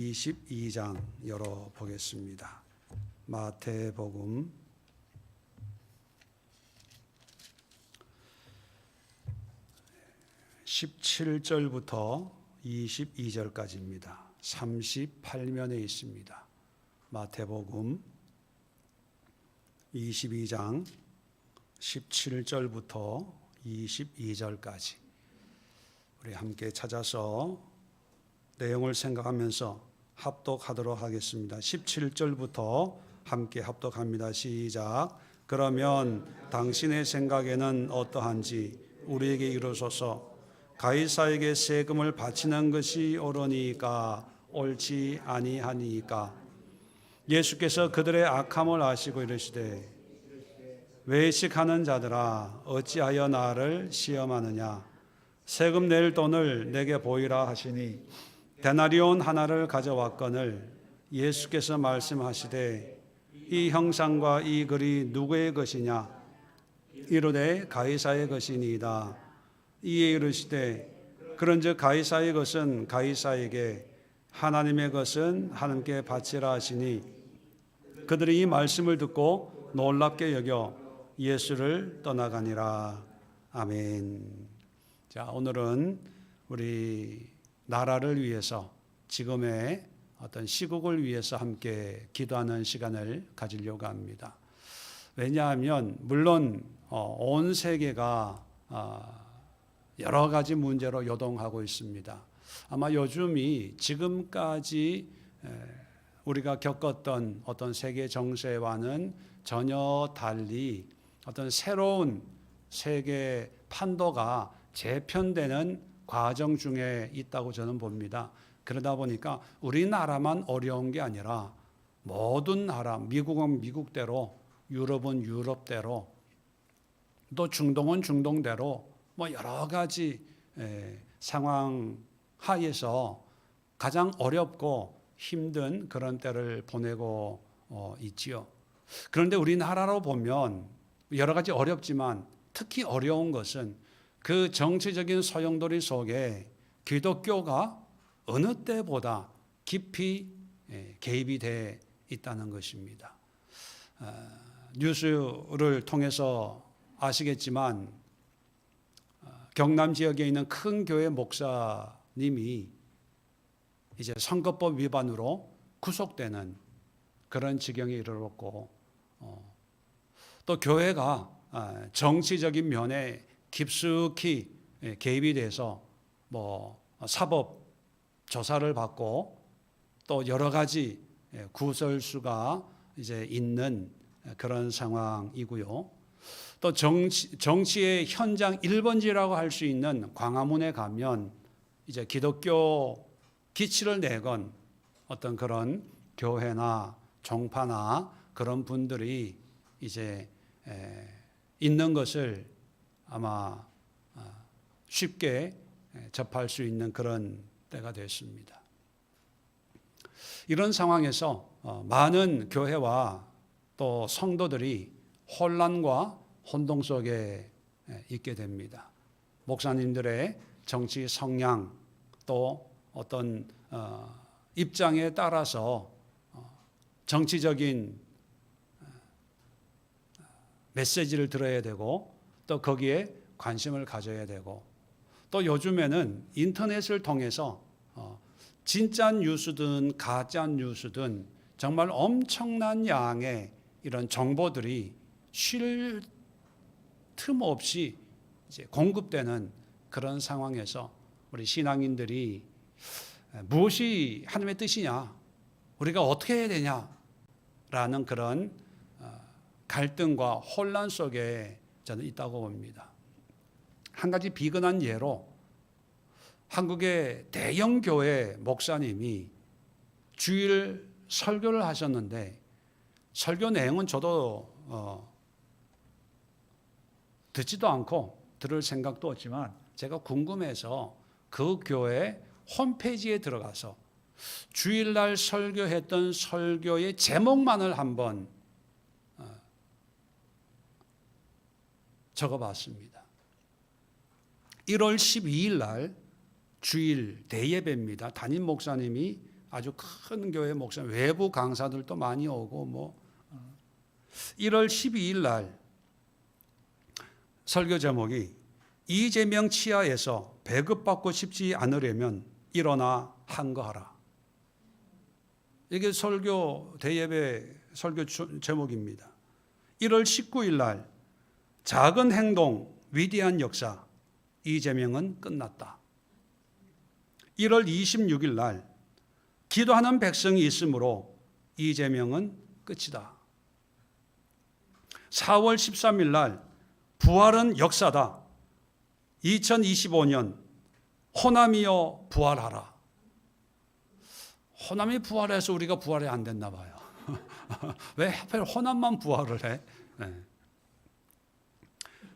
22장 열어보겠습니다. 마태복음 17절부터 22절까지입니다. 38면에 있습니다. 마태복음 22장 17절부터 22절까지 우리 함께 찾아서 내용을 생각하면서 합독하도록 하겠습니다. 17절부터 함께 합독합니다. 시작. 그러면 당신의 생각에는 어떠한지 우리에게 이루소서. 가이사에게 세금을 바치는 것이 옳으니까 옳지 아니하니까. 예수께서 그들의 악함을 아시고 이르시되 외식하는 자들아 어찌하여 나를 시험하느냐. 세금 낼 돈을 내게 보이라 하시니 데나리온 하나를 가져왔거늘 예수께서 말씀하시되 이 형상과 이 글이 누구의 것이냐. 이르되 가이사의 것이니이다. 이에 이르시되 그런즉 가이사의 것은 가이사에게 하나님의 것은 하나님께 바치라 하시니 그들이 이 말씀을 듣고 놀랍게 여겨 예수를 떠나가니라. 아멘. 자, 오늘은 우리 나라를 위해서 지금의 어떤 시국을 위해서 함께 기도하는 시간을 가지려고 합니다. 왜냐하면 물론 온 세계가 여러 가지 문제로 요동하고 있습니다. 아마 요즘이 지금까지 우리가 겪었던 어떤 세계 정세와는 전혀 달리 어떤 새로운 세계 판도가 재편되는 과정 중에 있다고 저는 봅니다. 그러다 보니까 우리나라만 어려운 게 아니라 모든 나라, 미국은 미국대로, 유럽은 유럽대로, 또 중동은 중동대로 여러 가지 상황 하에서 가장 어렵고 힘든 그런 때를 보내고 있지요. 그런데 우리나라로 보면 여러 가지 어렵지만 특히 어려운 것은 그 정치적인 소용돌이 속에 기독교가 어느 때보다 깊이 개입이 돼 있다는 것입니다. 뉴스를 통해서 아시겠지만 경남 지역에 있는 큰 교회 목사님이 이제 선거법 위반으로 구속되는 그런 지경에 이르렀고, 또 교회가 정치적인 면에 깊숙이 개입이 돼서 사법 조사를 받고 또 여러 가지 구설수가 이제 있는 그런 상황이고요. 또 정치의 현장 1번지라고 할 수 있는 광화문에 가면 이제 기독교 기치를 내건 어떤 그런 교회나 종파나 그런 분들이 이제 있는 것을 아마 쉽게 접할 수 있는 그런 때가 됐습니다. 이런 상황에서 많은 교회와 또 성도들이 혼란과 혼동 속에 있게 됩니다. 목사님들의 정치 성향 또 어떤 입장에 따라서 정치적인 메시지를 들어야 되고 또 거기에 관심을 가져야 되고 또 요즘에는 인터넷을 통해서 진짜 뉴스든 가짜 뉴스든 정말 엄청난 양의 이런 정보들이 쉴 틈 없이 이제 공급되는 그런 상황에서 우리 신앙인들이 무엇이 하나님의 뜻이냐, 우리가 어떻게 해야 되냐라는 그런 갈등과 혼란 속에 저는 있다고 봅니다. 한 가지 비근한 예로 한국의 대형 교회 목사님이 주일 설교를 하셨는데 설교 내용은 저도 듣지도 않고 들을 생각도 없지만 제가 궁금해서 그 교회 홈페이지에 들어가서 주일날 설교했던 설교의 제목만을 한번 적어봤습니다. 1월 12일 날 주일 대예배입니다. 담임 목사님이 아주 큰 교회 목사, 외부 강사들도 많이 오고 1월 12일 날 설교 제목이 이재명 치하에서 배급받고 싶지 않으려면 일어나 한거하라. 이게 설교 대예배 설교 제목입니다. 1월 19일 날 작은 행동 위대한 역사 이재명은 끝났다. 1월 26일 날 기도하는 백성이 있으므로 이재명은 끝이다. 4월 13일 날 부활은 역사다. 2025년 호남이여 부활하라. 호남이 부활해서 우리가 부활이 안 됐나 봐요. 왜 하필 호남만 부활을 해? 네.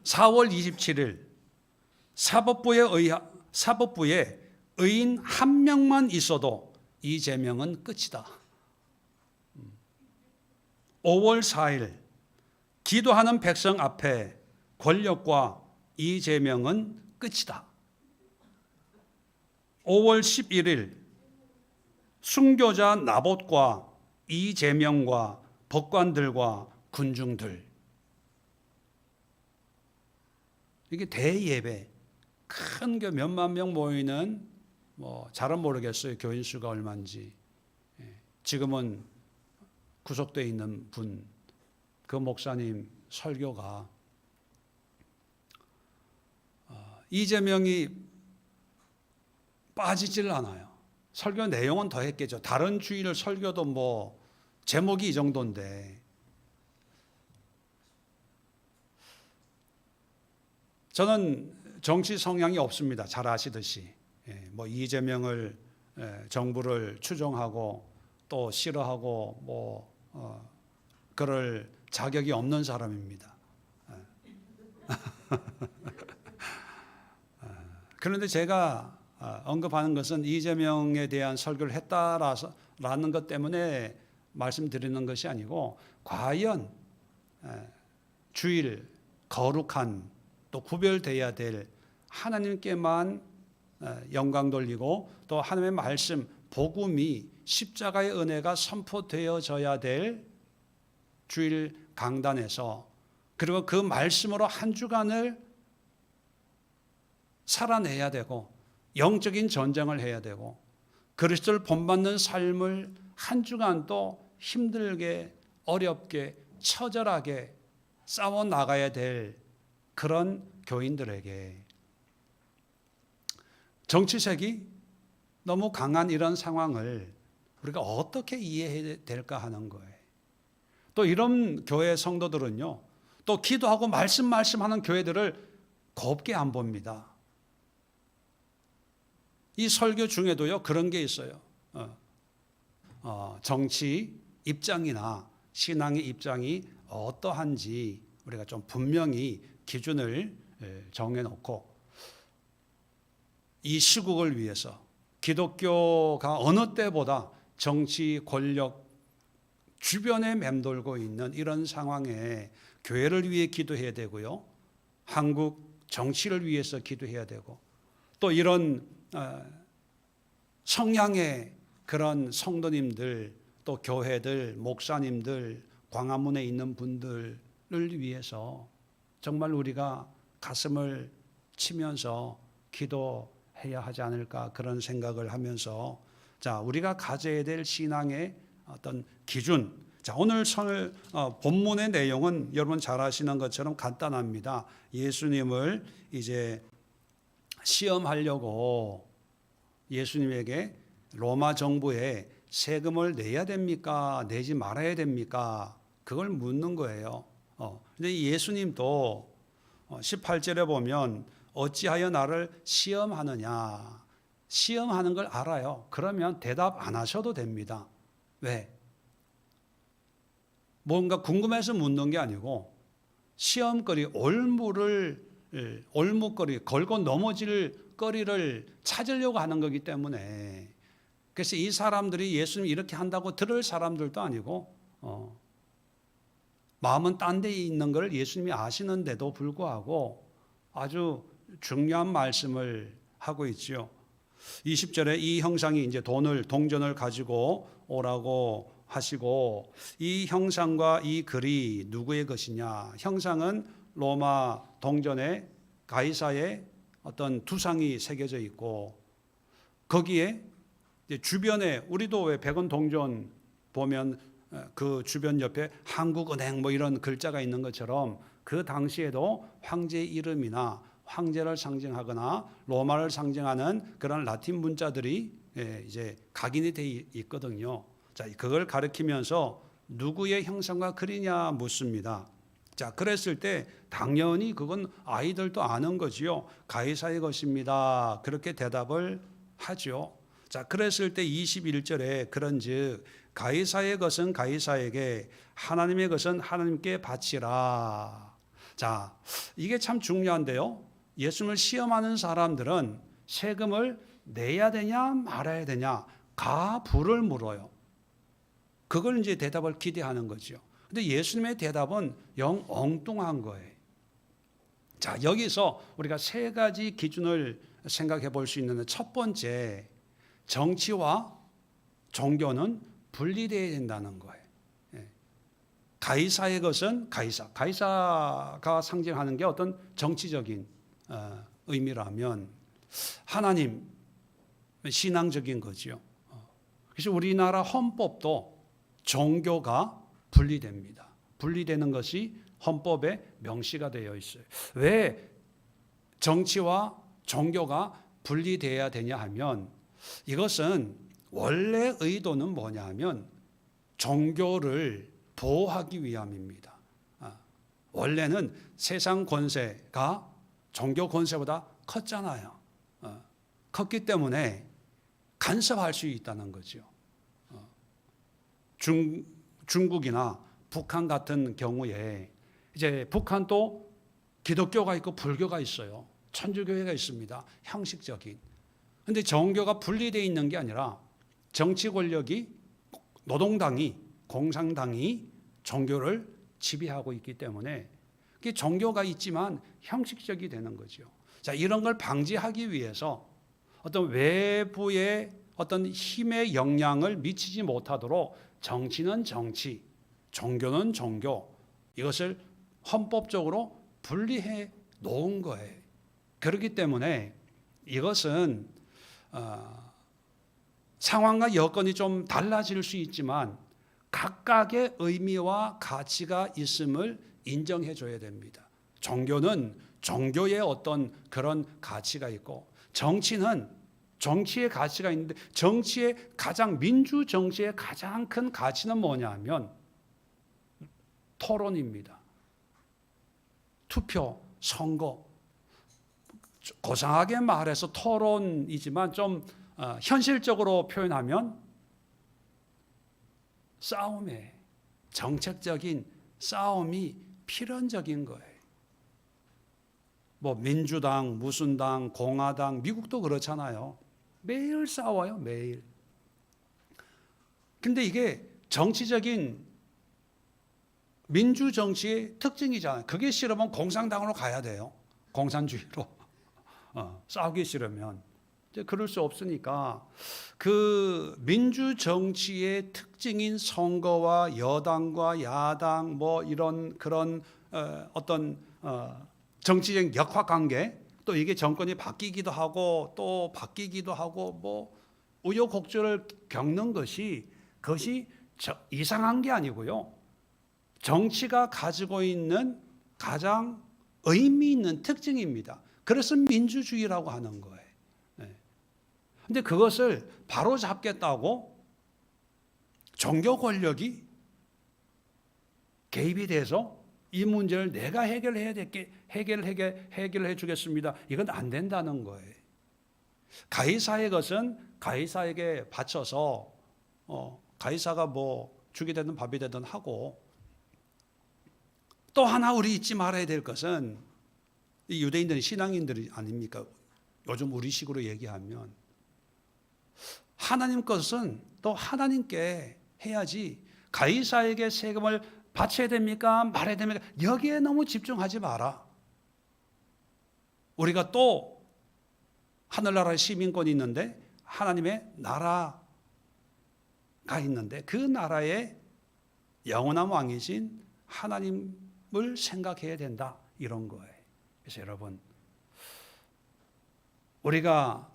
4월 27일 사법부에 의인 한 명만 있어도 이재명은 끝이다. 5월 4일 기도하는 백성 앞에 권력과 이재명은 끝이다. 5월 11일 순교자 나봇과 이재명과 법관들과 군중들, 이게 대예배, 큰 교 몇만 명 모이는 잘은 모르겠어요. 교인 수가 얼마인지. 지금은 구속되어 있는 분, 그 목사님 설교가 이재명이 빠지질 않아요. 설교 내용은 더 했겠죠. 다른 주일 설교도 제목이 이 정도인데, 저는 정치 성향이 없습니다. 잘 아시듯이. 이재명을 정부를 추종하고 또 싫어하고 그럴 자격이 없는 사람입니다. 그런데 제가 언급하는 것은 이재명에 대한 설교를 했다라는 것 때문에 말씀드리는 것이 아니고, 과연 주일 거룩한 또 구별되어야 될 하나님께만 영광 돌리고 또 하나님의 말씀 복음이 십자가의 은혜가 선포되어져야 될 주일 강단에서, 그리고 그 말씀으로 한 주간을 살아내야 되고 영적인 전쟁을 해야 되고 그리스도를 본받는 삶을 한 주간도 힘들게 어렵게 처절하게 싸워 나가야 될 그런 교인들에게 정치색이 너무 강한 이런 상황을 우리가 어떻게 이해해야 될까 하는 거예요. 또 이런 교회 성도들은요, 또 기도하고 말씀하는 교회들을 곱게 안 봅니다. 이 설교 중에도요 그런 게 있어요. 정치 입장이나 신앙의 입장이 어떠한지 우리가 좀 분명히 기준을 정해놓고, 이 시국을 위해서 기독교가 어느 때보다 정치 권력 주변에 맴돌고 있는 이런 상황에 교회를 위해 기도해야 되고요, 한국 정치를 위해서 기도해야 되고, 또 이런 성향의 그런 성도님들, 또 교회들, 목사님들, 광화문에 있는 분들을 위해서 정말 우리가 가슴을 치면서 기도해야 하지 않을까, 그런 생각을 하면서, 자, 우리가 가져야 될 신앙의 어떤 기준. 자, 오늘 본문의 내용은 여러분 잘 아시는 것처럼 간단합니다. 예수님을 이제 시험하려고 예수님에게 로마 정부에 세금을 내야 됩니까? 내지 말아야 됩니까? 그걸 묻는 거예요. 근데 예수님도 18절에 보면 어찌하여 나를 시험하느냐? 시험하는 걸 알아요. 그러면 대답 안 하셔도 됩니다. 왜? 뭔가 궁금해서 묻는 게 아니고, 시험거리, 올무거리, 걸고 넘어질 거리를 찾으려고 하는 거기 때문에, 그래서 이 사람들이 예수님이 이렇게 한다고 들을 사람들도 아니고 마음은 딴 데 있는 걸 예수님이 아시는데도 불구하고 아주 중요한 말씀을 하고 있죠. 20절에 이 형상이 이제 동전을 가지고 오라고 하시고, 이 형상과 이 글이 누구의 것이냐? 형상은 로마 동전에 가이사의 어떤 두상이 새겨져 있고, 거기에 이제 주변에 우리도 왜 100원 동전 보면 그 주변 옆에 한국은행 뭐 이런 글자가 있는 것처럼, 그 당시에도 황제의 이름이나 황제를 상징하거나 로마를 상징하는 그런 라틴 문자들이 이제 각인이 돼 있거든요. 자, 그걸 가리키면서 누구의 형상과 글이냐 묻습니다. 자, 그랬을 때 당연히 그건 아이들도 아는 거지요. 가이사의 것입니다. 그렇게 대답을 하죠. 자, 그랬을 때 21절에 그런즉 가이사의 것은 가이사에게, 하나님의 것은 하나님께 바치라. 자, 이게 참 중요한데요. 예수님을 시험하는 사람들은 세금을 내야 되냐 말아야 되냐 가불을 물어요. 그걸 이제 대답을 기대하는 거죠. 근데 예수님의 대답은 영 엉뚱한 거예요. 자, 여기서 우리가 세 가지 기준을 생각해 볼 수 있는데, 첫 번째, 정치와 종교는 분리되어야 된다는 거예요. 가이사의 것은 가이사가 상징하는 게 어떤 정치적인 의미라면, 하나님 신앙적인 거죠. 그래서 우리나라 헌법도 종교가 분리됩니다. 분리되는 것이 헌법에 명시가 되어 있어요. 왜 정치와 종교가 분리되어야 되냐 하면, 이것은 원래 의도는 뭐냐 하면 종교를 보호하기 위함입니다. 원래는 세상 권세가 종교 권세보다 컸잖아요. 컸기 때문에 간섭할 수 있다는 거죠. 중국이나 북한 같은 경우에 이제 북한도 기독교가 있고 불교가 있어요. 천주교회가 있습니다. 형식적인. 그런데 종교가 분리되어 있는 게 아니라 정치 권력이, 노동당이, 공산당이 종교를 지배하고 있기 때문에 그게 종교가 있지만 형식적이 되는 거죠. 자, 이런 걸 방지하기 위해서 어떤 외부의 어떤 힘의 영향을 미치지 못하도록 정치는 정치, 종교는 종교, 이것을 헌법적으로 분리해 놓은 거예요. 그렇기 때문에 이것은 상황과 여건이 좀 달라질 수 있지만 각각의 의미와 가치가 있음을 인정해 줘야 됩니다. 종교는 종교의 어떤 그런 가치가 있고, 정치는 정치의 가치가 있는데, 민주 정치의 가장 큰 가치는 뭐냐 하면 토론입니다. 투표, 선거. 고상하게 말해서 토론이지만 좀 현실적으로 표현하면 싸움에, 정책적인 싸움이 필연적인 거예요. 뭐 민주당, 무슨 당, 공화당, 미국도 그렇잖아요. 매일 싸워요, 매일. 근데 이게 정치적인 민주 정치의 특징이잖아요. 그게 싫으면 공산당으로 가야 돼요. 공산주의로. 싸우기 싫으면. 그럴 수 없으니까 그 민주 정치의 특징인 선거와 여당과 야당 뭐 이런 그런 어떤 정치적 역학관계, 또 이게 정권이 바뀌기도 하고 또 바뀌기도 하고 뭐 우여곡절을 겪는 것이, 그것이 이상한 게 아니고요. 정치가 가지고 있는 가장 의미 있는 특징입니다. 그래서 민주주의라고 하는 거예요. 그런데 그것을 바로 잡겠다고 종교 권력이 개입이 돼서 이 문제를 내가 해결해 주겠습니다. 이건 안 된다는 거예요. 가이사의 것은 가이사에게 바쳐서 가이사가 뭐 죽이 되든 밥이 되든 하고, 또 하나 우리 잊지 말아야 될 것은, 이 유대인들은 신앙인들이 아닙니까? 요즘 우리식으로 얘기하면 하나님 것은 또 하나님께 해야지, 가이사에게 세금을 바쳐야 됩니까? 말해야 됩니까? 여기에 너무 집중하지 마라. 우리가 또 하늘나라에 시민권이 있는데 하나님의 나라가 있는데 그 나라의 영원한 왕이신 하나님을 생각해야 된다, 이런 거예요. 그래서 여러분, 우리가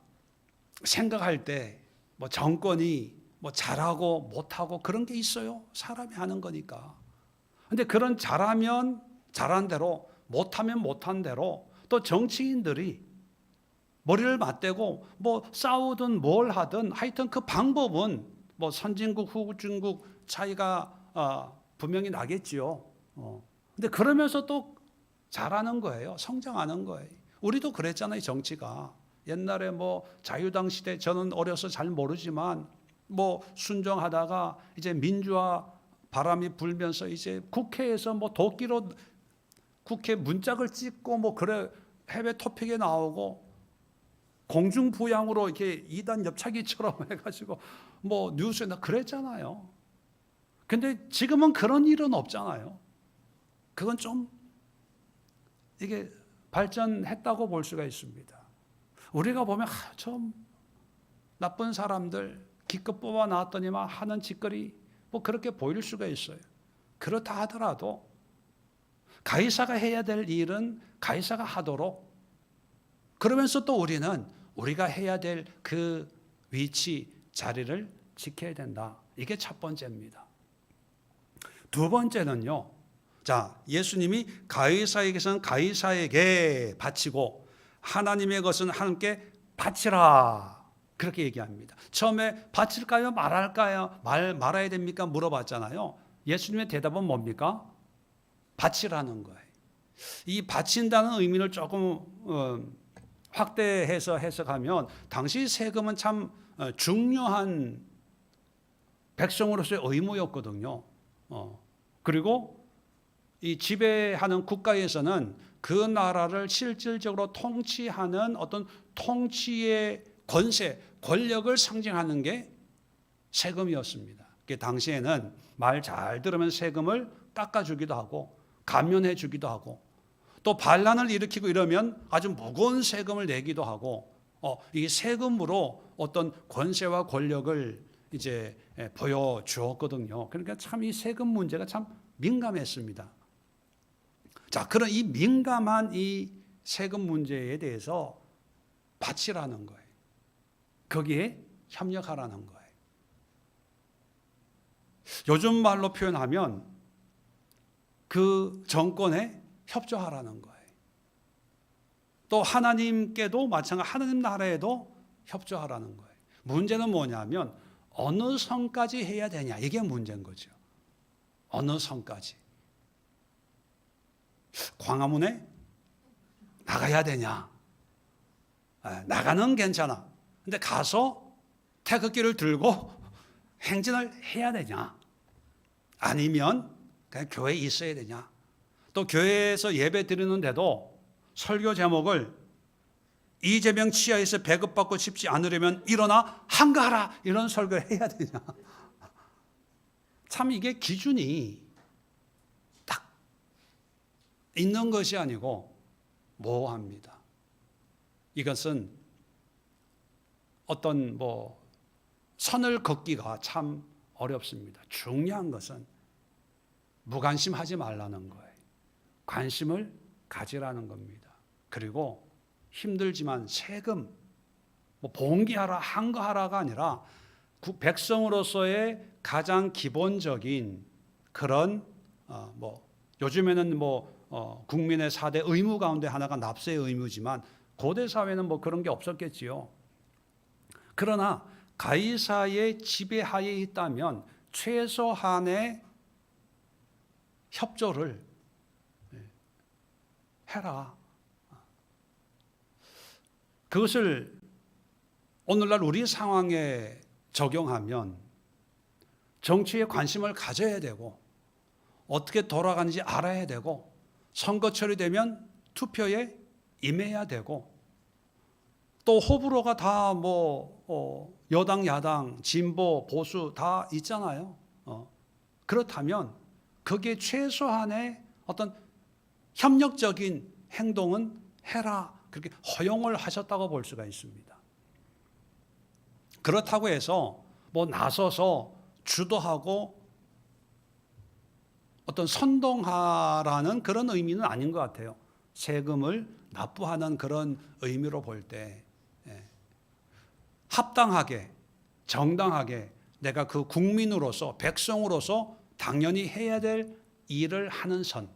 생각할 때 뭐 정권이 뭐 잘하고 못하고 그런 게 있어요. 사람이 하는 거니까. 근데 그런 잘하면 잘한 대로, 못하면 못한 대로 또 정치인들이 머리를 맞대고 뭐 싸우든 뭘 하든 하여튼 그 방법은 뭐 선진국 후진국 차이가 분명히 나겠지요. 근데 그러면서 또 잘하는 거예요. 성장하는 거예요. 우리도 그랬잖아요. 정치가 옛날에 뭐 자유당 시대, 저는 어려서 잘 모르지만 뭐 순정하다가 이제 민주화 바람이 불면서 이제 국회에서 뭐 도끼로 국회 문짝을 찍고 뭐 그래 해외 토픽에 나오고 공중부양으로 이렇게 2단 옆차기처럼 해가지고 뭐 뉴스에 나 그랬잖아요. 근데 지금은 그런 일은 없잖아요. 그건 좀 이게 발전했다고 볼 수가 있습니다. 우리가 보면 좀 나쁜 사람들 기껏 뽑아 놨더니만 하는 짓거리 뭐 그렇게 보일 수가 있어요. 그렇다 하더라도 가이사가 해야 될 일은 가이사가 하도록, 그러면서 또 우리는 우리가 해야 될 그 위치 자리를 지켜야 된다. 이게 첫 번째입니다. 두 번째는요. 자, 예수님이 가이사에게서는 가이사에게 바치고 하나님의 것은 하나님께 바치라, 그렇게 얘기합니다. 처음에 바칠까요? 말할까요? 말아야 됩니까? 물어봤잖아요. 예수님의 대답은 뭡니까? 바치라는 거예요. 이 바친다는 의미를 조금 확대해서 해석하면 당시 세금은 참 중요한 백성으로서의 의무였거든요. 그리고 이 지배하는 국가에서는 그 나라를 실질적으로 통치하는 어떤 통치의 권세, 권력을 상징하는 게 세금이었습니다. 그 당시에는 말 잘 들으면 세금을 깎아주기도 하고 감면해주기도 하고 또 반란을 일으키고 이러면 아주 무거운 세금을 내기도 하고 이 세금으로 어떤 권세와 권력을 이제 보여주었거든요. 그러니까 참 이 세금 문제가 참 민감했습니다. 자, 그런 이 민감한 이 세금 문제에 대해서 바치라는 거예요. 거기에 협력하라는 거예요. 요즘 말로 표현하면 그 정권에 협조하라는 거예요. 또 하나님께도 마찬가지, 하나님 나라에도 협조하라는 거예요. 문제는 뭐냐면 어느 선까지 해야 되냐, 이게 문제인 거죠. 어느 선까지. 광화문에 나가야 되냐? 나가는 괜찮아. 근데 가서 태극기를 들고 행진을 해야 되냐? 아니면 그냥 교회에 있어야 되냐? 또 교회에서 예배 드리는데도 설교 제목을 이재명 치하에서 배급받고 싶지 않으려면 일어나 한가하라, 이런 설교를 해야 되냐? 참 이게 기준이 딱 있는 것이 아니고 모호합니다. 이것은 어떤 선을 긋기가 참 어렵습니다. 중요한 것은 무관심하지 말라는 거예요. 관심을 가지라는 겁니다. 그리고 힘들지만 세금 봉기하라, 한가하라가 아니라 백성으로서의 가장 기본적인 그런 요즘에는 국민의 4대 의무 가운데 하나가 납세의 의무지만 고대 사회는 그런 게 없었겠지요. 그러나 가이사의 지배하에 있다면 최소한의 협조를 해라. 그것을 오늘날 우리 상황에 적용하면 정치에 관심을 가져야 되고 어떻게 돌아가는지 알아야 되고 선거철이 되면 투표에 임해야 되고 또 호불호가 다 여당, 야당, 진보, 보수 다 있잖아요. 그렇다면 거기에 최소한의 어떤 협력적인 행동은 해라, 그렇게 허용을 하셨다고 볼 수가 있습니다. 그렇다고 해서 뭐 나서서 주도하고 어떤 선동하라는 그런 의미는 아닌 것 같아요. 세금을 납부하는 그런 의미로 볼 때 합당하게 정당하게 내가 그 국민으로서 백성으로서 당연히 해야 될 일을 하는 선.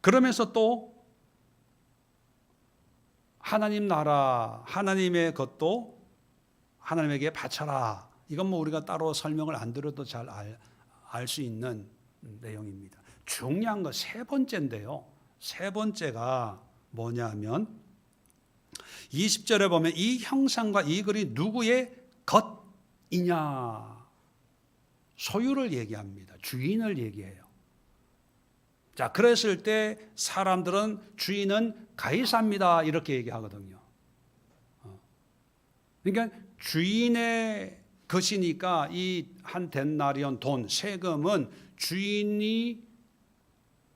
그러면서 또 하나님 나라, 하나님의 것도 하나님에게 바쳐라. 이건 뭐 우리가 따로 설명을 안 드려도 잘 알 수 있는 내용입니다. 중요한 거 세 번째인데요. 세 번째가 뭐냐면 20절에 보면 이 형상과 이 글이 누구의 것이냐. 소유를 얘기합니다. 주인을 얘기해요. 자, 그랬을 때 사람들은 주인은 가이사입니다. 이렇게 얘기하거든요. 그러니까 주인의 것이니까 이 한 데나리온 돈, 세금은 주인이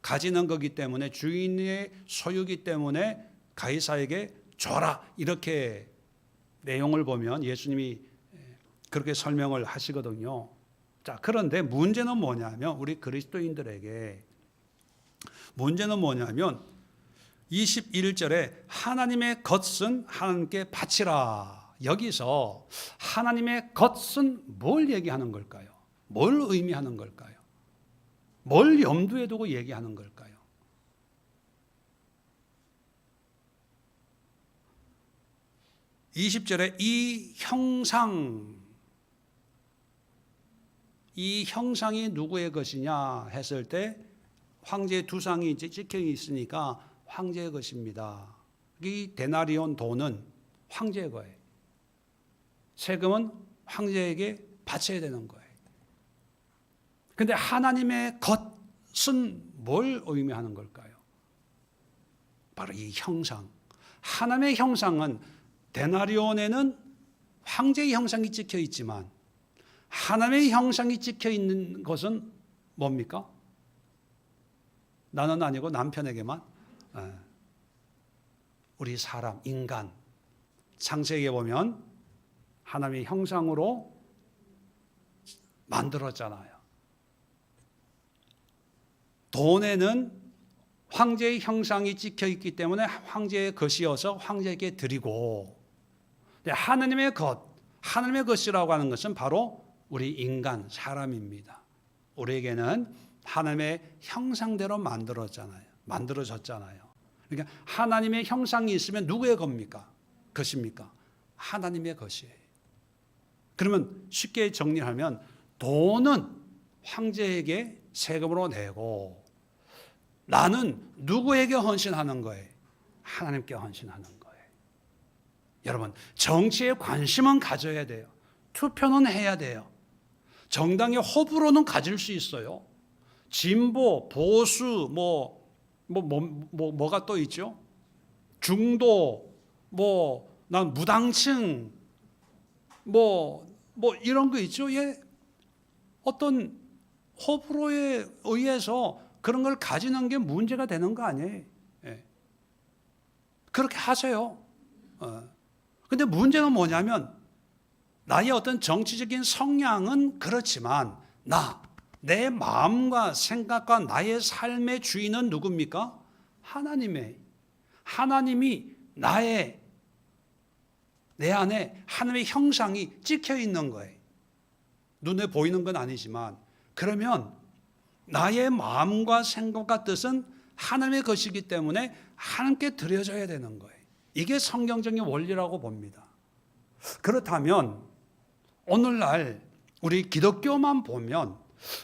가지는 거기 때문에 주인의 소유기 때문에 가이사에게 줘라. 이렇게 내용을 보면 예수님이 그렇게 설명을 하시거든요. 자, 그런데 문제는 뭐냐면 우리 그리스도인들에게 문제는 뭐냐면 21절에 하나님의 것은 하나님께 바치라. 여기서 하나님의 것은 뭘 얘기하는 걸까요? 뭘 의미하는 걸까요? 뭘 염두에 두고 얘기하는 걸까요? (20절에) 이 형상이 누구의 것이냐 했을 때 황제의 두 상이 이제 찍혀 있으니까 황제의 것입니다. 이 데나리온 돈은 황제의 거예요. 세금은 황제에게 바쳐야 되는 거예요. 그런데 하나님의 것은 뭘 의미하는 걸까요? 바로 이 형상. 하나님의 형상은 데나리온에는 황제의 형상이 찍혀 있지만 하나님의 형상이 찍혀 있는 것은 뭡니까? 나는 아니고 남편에게만. 우리 사람, 인간. 창세기에 보면 하나님의 형상으로 만들었잖아요. 돈에는 황제의 형상이 찍혀 있기 때문에 황제의 것이어서 황제에게 드리고, 하나님의 것, 하나님의 것이라고 하는 것은 바로 우리 인간, 사람입니다. 우리에게는 하나님의 형상대로 만들어졌잖아요. 그러니까 하나님의 형상이 있으면 누구의 겁니까? 것입니까? 하나님의 것이에요. 그러면 쉽게 정리하면 돈은 황제에게 세금으로 내고 나는 누구에게 헌신하는 거예요? 하나님께 헌신하는 거예요. 여러분, 정치에 관심은 가져야 돼요. 투표는 해야 돼요. 정당의 호불호는 가질 수 있어요. 진보, 보수, 뭐가 또 있죠? 중도, 난 무당층, 이런 거 있죠? 예. 어떤 호불호에 의해서 그런 걸 가지는 게 문제가 되는 거 아니에요? 예. 그렇게 하세요. 근데 문제는 뭐냐면 나의 어떤 정치적인 성향은 그렇지만 내 마음과 생각과 나의 삶의 주인은 누굽니까? 하나님이 내 안에 하나님의 형상이 찍혀 있는 거예요. 눈에 보이는 건 아니지만 그러면 나의 마음과 생각과 뜻은 하나님의 것이기 때문에 하나님께 드려져야 되는 거예요. 이게 성경적인 원리라고 봅니다. 그렇다면 오늘날 우리 기독교만 보면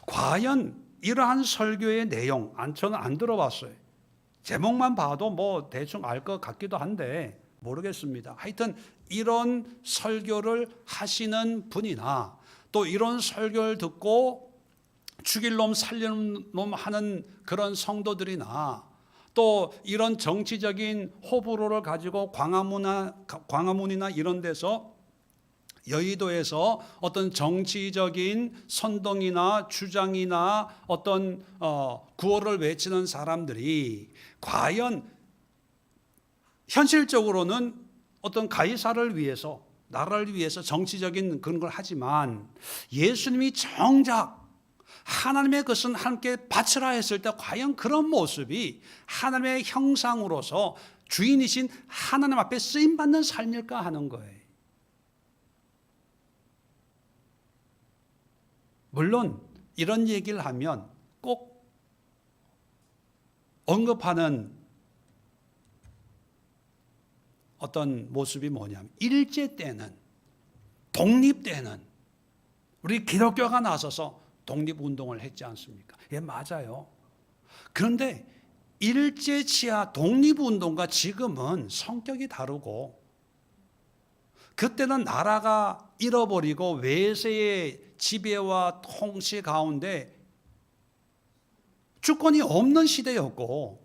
과연 이러한 설교의 내용, 저는 안 들어봤어요. 제목만 봐도 대충 알 것 같기도 한데 모르겠습니다. 하여튼 이런 설교를 하시는 분이나 또 이런 설교를 듣고 죽일 놈 살리는 놈 하는 그런 성도들이나 또 이런 정치적인 호불호를 가지고 광화문이나 이런 데서 여의도에서 어떤 정치적인 선동이나 주장이나 어떤 구호를 외치는 사람들이 과연 현실적으로는 어떤 가이사를 위해서, 나라를 위해서 정치적인 그런 걸 하지만 예수님이 정작 하나님의 것은 함께 바치라 했을 때 과연 그런 모습이 하나님의 형상으로서 주인이신 하나님 앞에 쓰임받는 삶일까 하는 거예요. 물론 이런 얘기를 하면 꼭 언급하는 어떤 모습이 뭐냐면 일제 때는, 독립 때는 우리 기독교가 나서서 독립운동을 했지 않습니까? 예, 맞아요. 그런데 일제 치하 독립운동과 지금은 성격이 다르고, 그때는 나라가 잃어버리고 외세의 지배와 통치 가운데 주권이 없는 시대였고,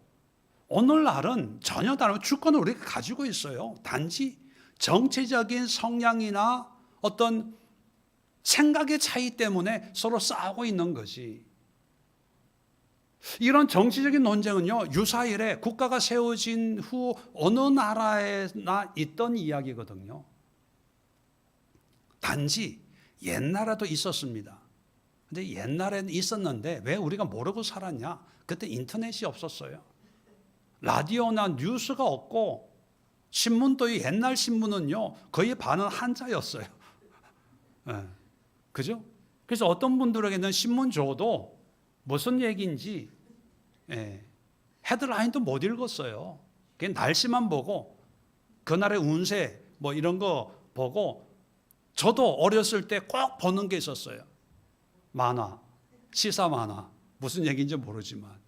오늘날은 전혀 다른 주권을 우리가 가지고 있어요. 단지 정치적인 성향이나 어떤 생각의 차이 때문에 서로 싸우고 있는 것이. 이런 정치적인 논쟁은요, 유사일에 국가가 세워진 후 어느 나라에나 있던 이야기거든요. 단지 옛날에도 있었습니다. 근데 옛날에는 있었는데 왜 우리가 모르고 살았냐? 그때 인터넷이 없었어요. 라디오나 뉴스가 없고, 신문도 옛날 신문은요 거의 반은 한자였어요. 네. 그죠? 그래서 어떤 분들에게는 신문 줘도 무슨 얘기인지 헤드라인도 못 읽었어요. 그냥 날씨만 보고 그날의 운세 뭐 이런 거 보고, 저도 어렸을 때 꼭 보는 게 있었어요. 만화, 시사 만화. 무슨 얘기인지 모르지만.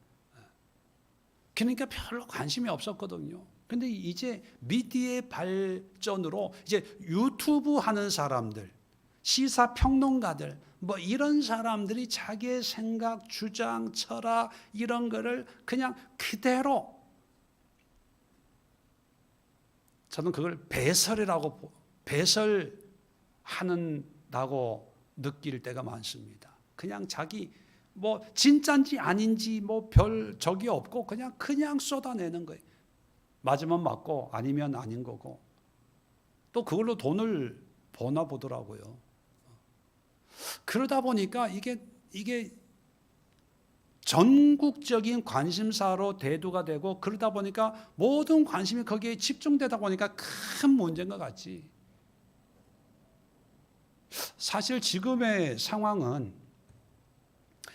그러니까 별로 관심이 없었거든요. 근데 이제 미디어의 발전으로 이제 유튜브 하는 사람들, 시사 평론가들, 뭐 이런 사람들이 자기의 생각, 주장, 철학 이런 거를 그냥 그대로, 저는 그걸 배설한다고 느낄 때가 많습니다. 그냥 자기 뭐 진짜인지 아닌지 뭐 별 적이 없고 그냥 쏟아내는 거예요. 맞으면 맞고 아니면 아닌 거고, 또 그걸로 돈을 버나 보더라고요. 그러다 보니까 이게 전국적인 관심사로 대두가 되고, 그러다 보니까 모든 관심이 거기에 집중되다 보니까 큰 문제인 것 같지. 사실 지금의 상황은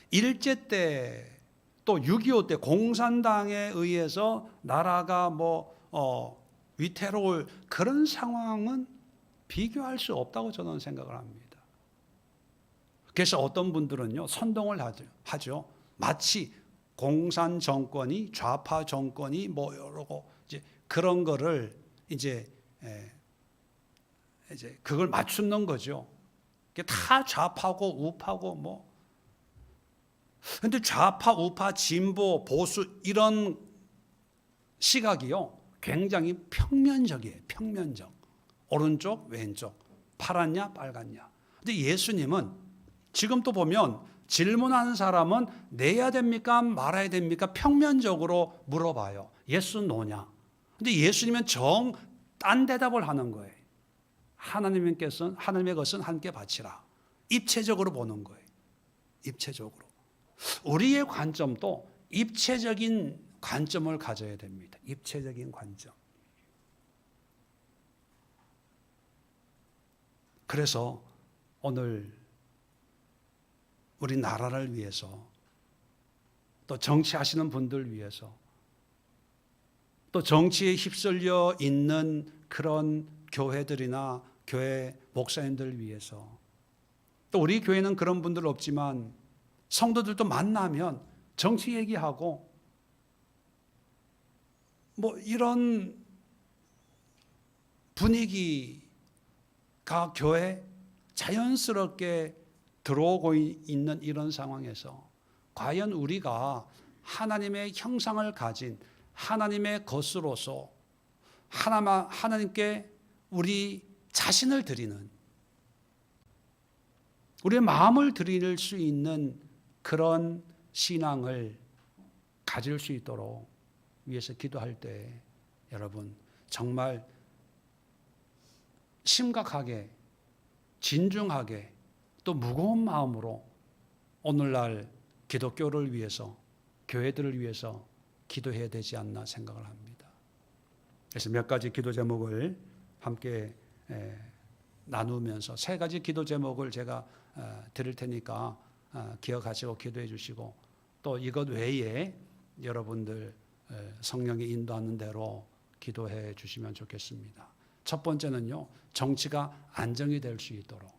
일제 때 또 6.25 때 공산당에 의해서 나라가 위태로울 그런 상황은 비교할 수 없다고 저는 생각을 합니다. 그래서 어떤 분들은요 선동을 하죠. 마치 공산 정권이, 좌파 정권이 뭐 이러고 이제 그런 거를 이제 그걸 맞추는 거죠. 다 좌파고 우파고 뭐. 근데 좌파, 우파, 진보, 보수 이런 시각이요 굉장히 평면적이에요. 평면적. 오른쪽, 왼쪽, 파랗냐, 빨갛냐. 근데 예수님은 지금 또 보면 질문하는 사람은 내야 됩니까, 말아야 됩니까? 평면적으로 물어봐요. 예수 노냐. 근데 예수님은 딴 대답을 하는 거예요. 하나님의 것은 함께 바치라. 입체적으로 보는 거예요. 입체적으로. 우리의 관점도 입체적인 관점을 가져야 됩니다. 입체적인 관점. 그래서 오늘 우리 나라를 위해서, 또 정치하시는 분들 위해서, 또 정치에 휩쓸려 있는 그런 교회들이나 교회 목사님들 위해서, 또 우리 교회는 그런 분들 없지만 성도들도 만나면 정치 얘기하고 뭐 이런 분위기가 교회 자연스럽게 들어오고 있는 이런 상황에서 과연 우리가 하나님의 형상을 가진 하나님의 것으로서 하나님께 우리 자신을 드리는, 우리의 마음을 드릴 수 있는 그런 신앙을 가질 수 있도록 위해서 기도할 때, 여러분 정말 심각하게, 진중하게, 또 무거운 마음으로 오늘날 기독교를 위해서, 교회들을 위해서 기도해야 되지 않나 생각을 합니다. 그래서 몇 가지 기도 제목을 함께 나누면서 세 가지 기도 제목을 제가 드릴 테니까 기억하시고 기도해 주시고, 또 이것 외에 여러분들 성령이 인도하는 대로 기도해 주시면 좋겠습니다. 첫 번째는요, 정치가 안정이 될 수 있도록,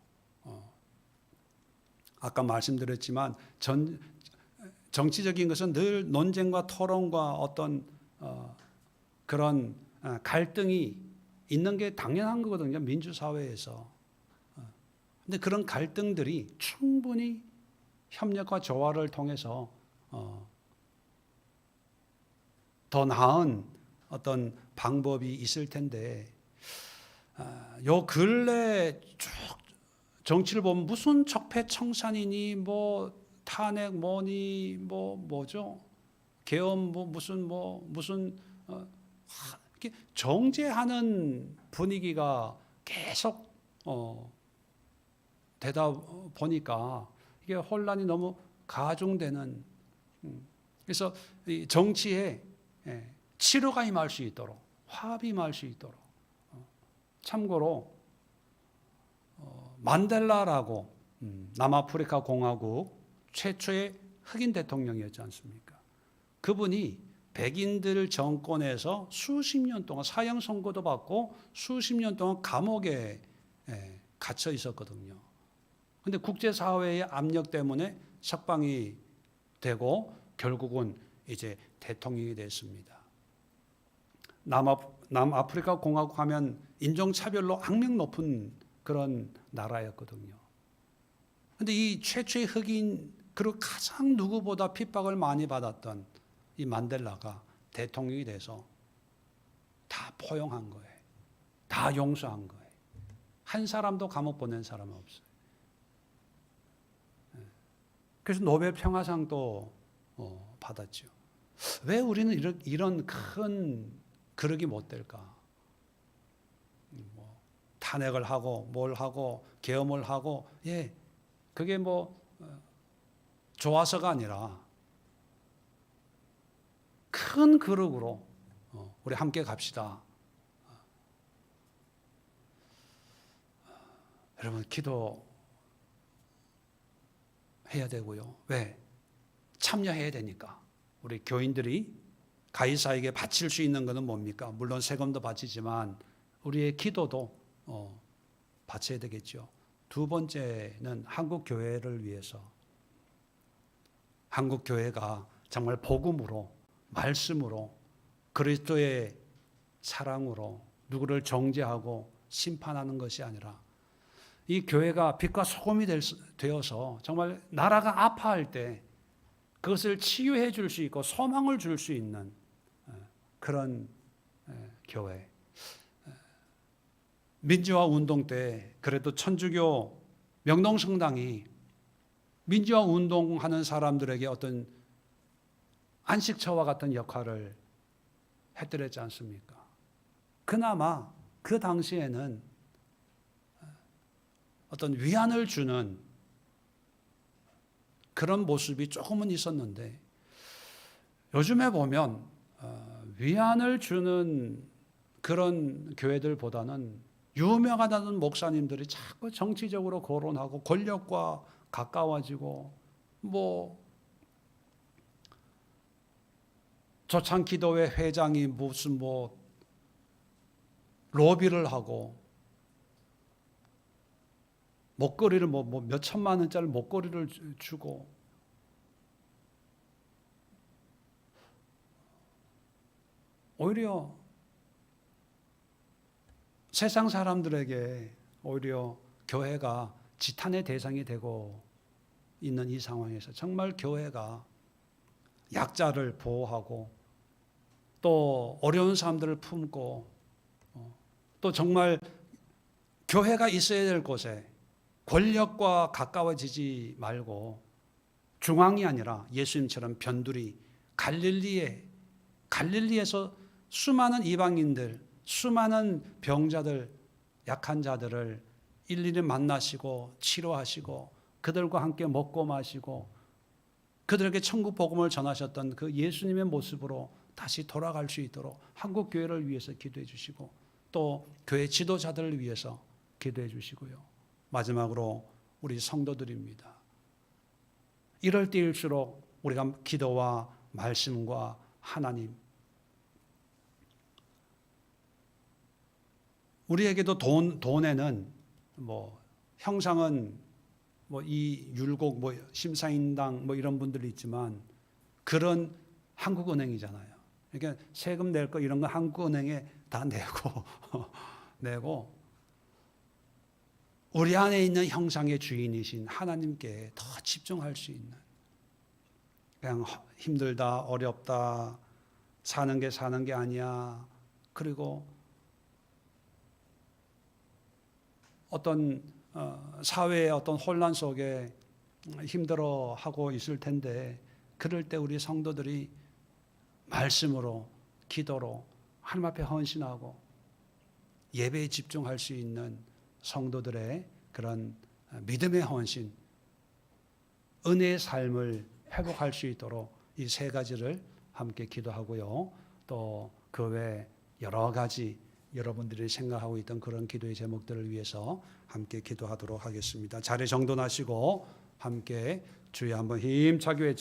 아까 말씀드렸지만 정치적인 것은 늘 논쟁과 토론과 어떤 그런 갈등이 있는 게 당연한 거거든요, 민주사회에서. 근데 그런 갈등들이 충분히 협력과 조화를 통해서 더 나은 어떤 방법이 있을 텐데, 요 근래 쭉 정치를 보면 무슨 적폐청산이니 뭐 탄핵 뭐니 뭐죠, 계엄 무슨 이렇게 정죄하는 분위기가 계속 되다 보니까 이게 혼란이 너무 가중되는, 그래서 이 정치에 치료가 임할 수 있도록, 화합이 임할 수 있도록. 참고로 만델라라고 남아프리카 공화국 최초의 흑인 대통령이었지 않습니까? 그분이 백인들 정권에서 수십 년 동안 사형 선고도 받고 수십 년 동안 감옥에 갇혀 있었거든요. 그런데 국제사회의 압력 때문에 석방이 되고 결국은 이제 대통령이 됐습니다. 남아프리카 공화국 하면 인종차별로 악명 높은 그런 나라였거든요. 그런데 이 최초의 흑인, 그리고 가장 누구보다 핍박을 많이 받았던 이 만델라가 대통령이 돼서 다 포용한 거예요. 다 용서한 거예요. 한 사람도 감옥 보낸 사람은 없어요. 그래서 노벨 평화상도 받았죠. 왜 우리는 이런 큰 그릇이 못 될까? 탄핵을 하고 뭘 하고 계엄을 하고, 그게 좋아서가 아니라 큰 그릇으로 우리 함께 갑시다. 여러분, 기도해야 되고요. 왜? 참여해야 되니까. 우리 교인들이 가이사에게 바칠 수 있는 것은 뭡니까? 물론 세금도 바치지만 우리의 기도도 바쳐야 되겠죠. 두 번째는 한국 교회를 위해서, 한국 교회가 정말 복음으로, 말씀으로, 그리스도의 사랑으로 누구를 정죄하고 심판하는 것이 아니라 이 교회가 빛과 소금이 되어서 정말 나라가 아파할 때 그것을 치유해 줄 수 있고 소망을 줄 수 있는 그런 교회. 민주화 운동 때 그래도 천주교 명동성당이 민주화 운동하는 사람들에게 어떤 안식처와 같은 역할을 해드렸지 않습니까? 그나마 그 당시에는 어떤 위안을 주는 그런 모습이 조금은 있었는데, 요즘에 보면 위안을 주는 그런 교회들보다는 유명하다는 목사님들이 자꾸 정치적으로 거론하고 권력과 가까워지고 조창기도회 회장이 무슨 로비를 하고 목걸이를 몇 천만 원짜리 목걸이를 주고, 오히려 세상 사람들에게 오히려 교회가 지탄의 대상이 되고 있는 이 상황에서 정말 교회가 약자를 보호하고 또 어려운 사람들을 품고 또 정말 교회가 있어야 될 곳에 권력과 가까워지지 말고 중앙이 아니라 예수님처럼 변두리 갈릴리에서 수많은 이방인들, 수많은 병자들 약한 자들을 일일이 만나시고 치료하시고 그들과 함께 먹고 마시고 그들에게 천국 복음을 전하셨던 그 예수님의 모습으로 다시 돌아갈 수 있도록 한국 교회를 위해서 기도해 주시고 또 교회 지도자들을 위해서 기도해 주시고요. 마지막으로 우리 성도들입니다. 이럴 때일수록 우리가 기도와 말씀과 하나님, 우리에게도 돈에는 형상은 이 율곡 심사인당 이런 분들이 있지만 그런 한국은행이잖아요. 그러니까 세금 낼 거 이런 거 한국은행에 다 내고 우리 안에 있는 형상의 주인이신 하나님께 더 집중할 수 있는, 그냥 힘들다 어렵다 사는 게 아니야, 그리고 어떤 사회의 어떤 혼란 속에 힘들어하고 있을 텐데 그럴 때 우리 성도들이 말씀으로 기도로 하나님 앞에 헌신하고 예배에 집중할 수 있는 성도들의 그런 믿음의 헌신, 은혜의 삶을 회복할 수 있도록 이 세 가지를 함께 기도하고요. 또 그 외 여러 가지 여러분들이 생각하고 있던 그런 기도의 제목들을 위해서 함께 기도하도록 하겠습니다. 자리 정돈하시고 함께 주여 한번 힘차게